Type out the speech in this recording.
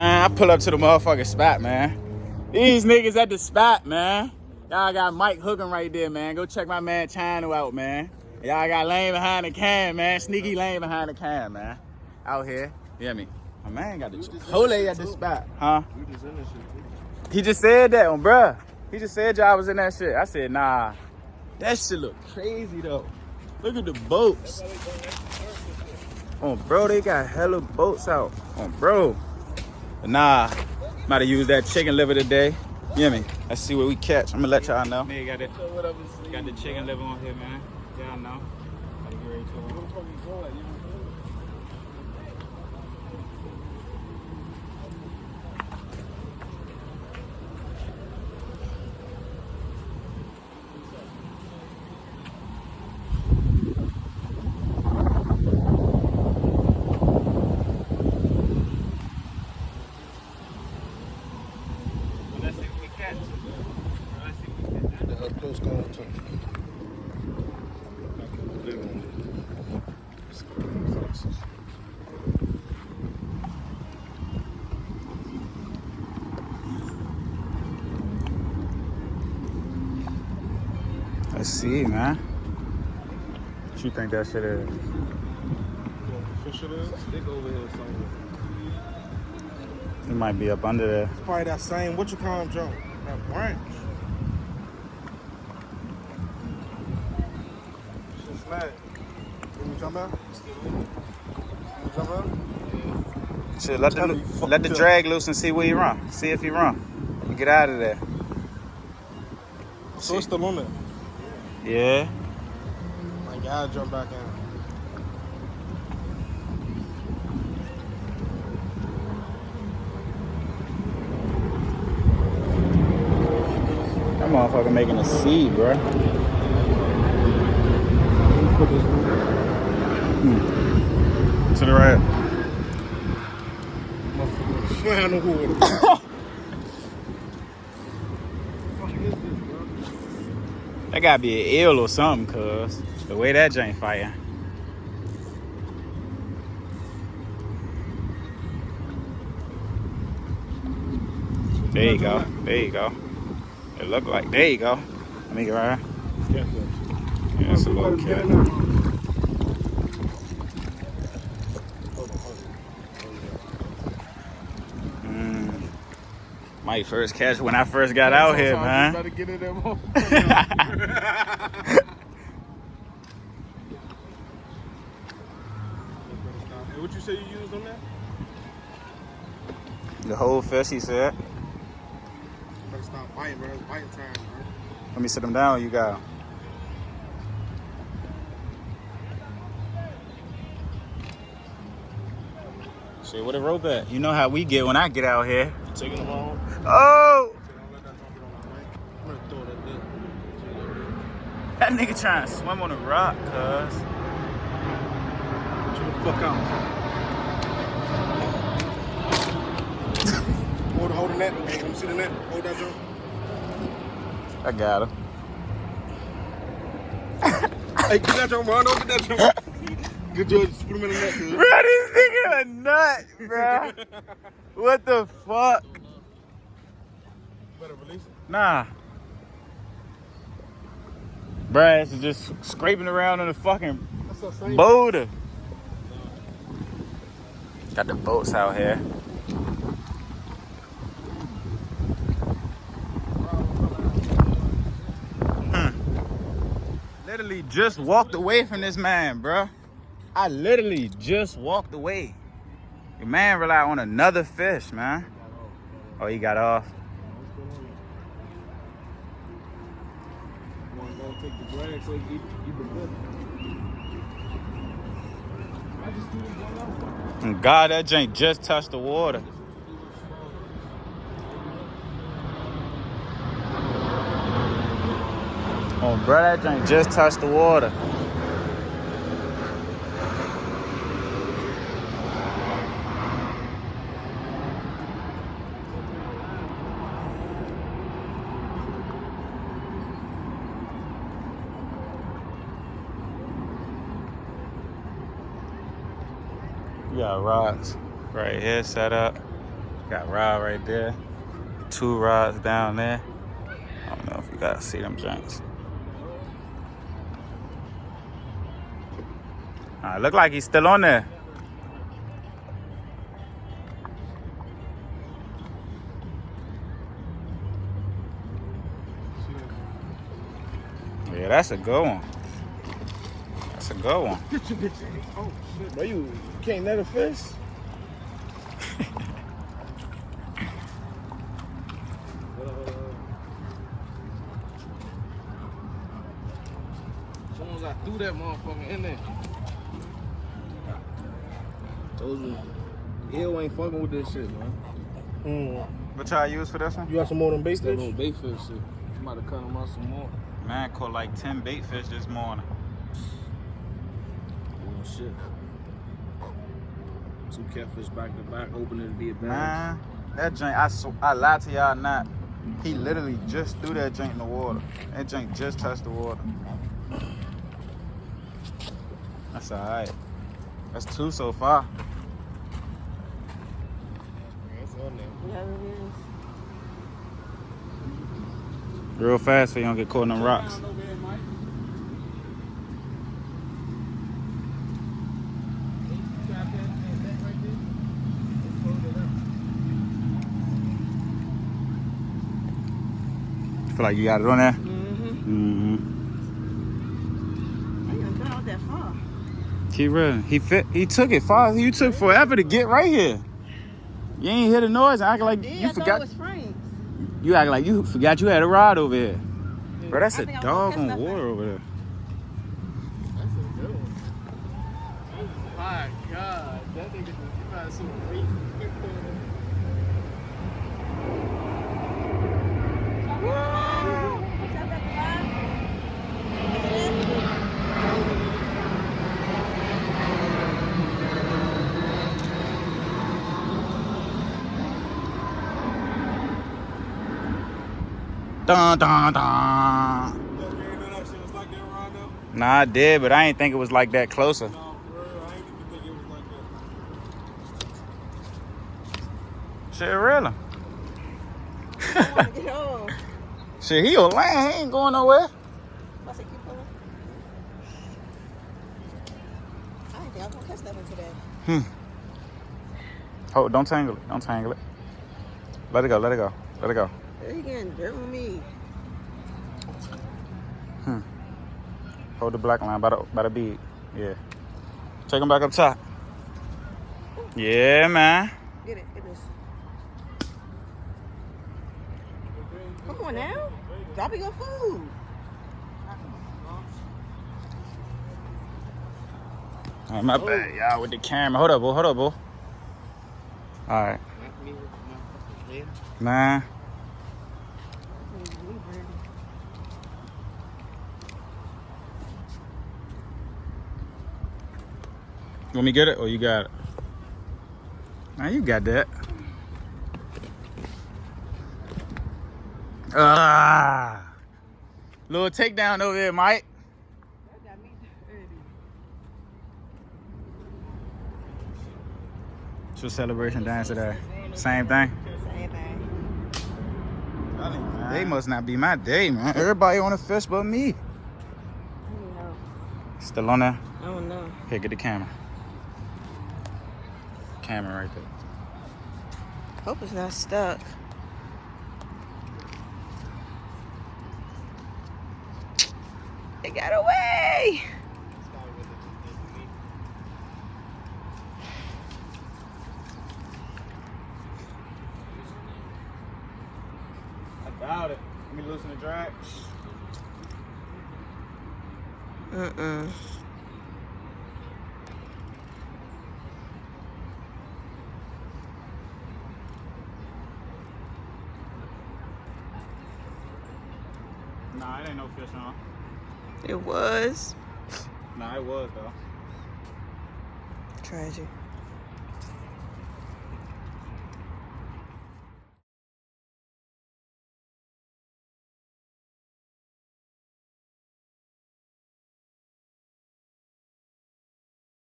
Man, I pull up to the motherfucking spot, man. These niggas at the spot, man. Y'all got Mike hooking right there, man. Go check my man Chino out, man. Y'all got Lane behind the can, man. Sneaky Lane behind the can, man. Out here. You hear me? My man got the Chipotle at the spot. Huh? You just in this shit too. He just said that on bruh. He just said y'all was in that shit. I said, nah. That shit look crazy though. Look at the boats. Oh, bro, they got hella boats out. Oh, bro. But nah, I'm about to use that chicken liver today. You hear me? Let's see what we catch. I'm gonna let y'all know. Nigga got the chicken liver on here, man. Y'all know. Gotta get ready to it. Let's see what we catch. Let's see what we catch. The up close call too. Let's see, man. What you think that shit is? Fish it is? Stick over here somewhere. It might be up under there. It's probably that same, what you call them, Joe? That branch. Shit snag. Can you jump out? Can you jump out? Shit, let the drag loose and see where he run. See if he run. You get out of there. So it's still on there. Yeah. I gotta jump back in. That motherfucker making a seed, bro. To the right. Motherfucker flying the water. That gotta be an eel or something, cuz. The way that jank fighting. There you go. There you go. It look like. There you go. Let me get right here. Yeah, it's a little cat. My first catch when I first got out here, man. Better get in there, hey, what you say you used on that? The whole fish, he said. Better stop biting, bro. It's biting time, bro. Let me sit him down, you got him. Shit, where the rope at? You know how we get when I get out here. Taking them all. Oh! Don't let that jump get on that bank. I'm gonna throw that there. That nigga trying to swim on a rock, cuz. Chill the fuck out. Hold the net. Let me see the net. Hold that jump. I got him. Hey, get that jump, bro. Don't get that jump. Good job. Just put him in the net, dude. Bro, this nigga a nut, bro. What the fuck? Better release it. Nah. Bruh, it's just scraping around on the fucking boulder. Got the boats out here. Literally just walked away from this man, bruh. I literally just walked away. Your man relied on another fish, man. Oh, he got off. Take the drag so he eat the good. And God, that jank just touched the water. Oh, bro, that jank just touched the water. We got rods right here set up. Got rod right there. 2 rods down there. I don't know if you guys see them joints. Look like he's still on there. Yeah, that's a good one. That's a good one. Oh shit, bro, you can't let a fish. Someone's got threw that motherfucker in there. Told you, Eel ain't fucking with this shit, man. What y'all use for this one? You got some more than bait That fish? little bait fish shit. I'm about to cut them out some more. Man, caught like 10 bait fish this morning. Oh shit. 2 catfish back to back, hoping it'd be a bag. Man, that joint, I lied to y'all not. He literally just threw that joint in the water. That joint just touched the water. That's all right. That's 2 so far. That's on there. Yeah, it is. Real fast so you don't get caught in them rocks. Feel like you got it on there? Mm-hmm. I didn't put out that far. Keep running. He took it far. You took forever to get right here. You ain't hear the noise and act like Yeah, you I forgot. thought it was frames. You act like you forgot you had a rod over here. Bro, that's I a think I was dog gonna on catch that water over there. That's a good one. My God, that nigga just got some great. Dun, dun, dun. Nah, I did, but I ain't think it was like that closer. Shit, really? I want to get home. Shit, he on land. He ain't going nowhere. I said, keep pulling. I didn't think I was going to catch that one today. Oh, don't tangle it. Don't tangle it. Let it go. Let it go. Let it go. There you getting dirt with me. Hold the black line by the bead. Yeah. Take him back up top. Yeah, man. Get it. Get this. Come on now. Drop your food. Oh, my bad, y'all, with the camera. Hold up, boo. Hold up, boo. All right. Man. Want me to get it or you got it? Nah, you got that. Little takedown over there, Mike. That got me dirty. It's your celebration dance today. Same thing. Same thing. They must not be my day, man. Everybody on the fish but me. I don't know. Still on there? I don't know. Here, get the camera. Camera right there. Hope it's not stuck. It got away. I doubt it. Let me loosen the drag. Nah, it ain't no fish on. It was. Nah, it was though. Tragic.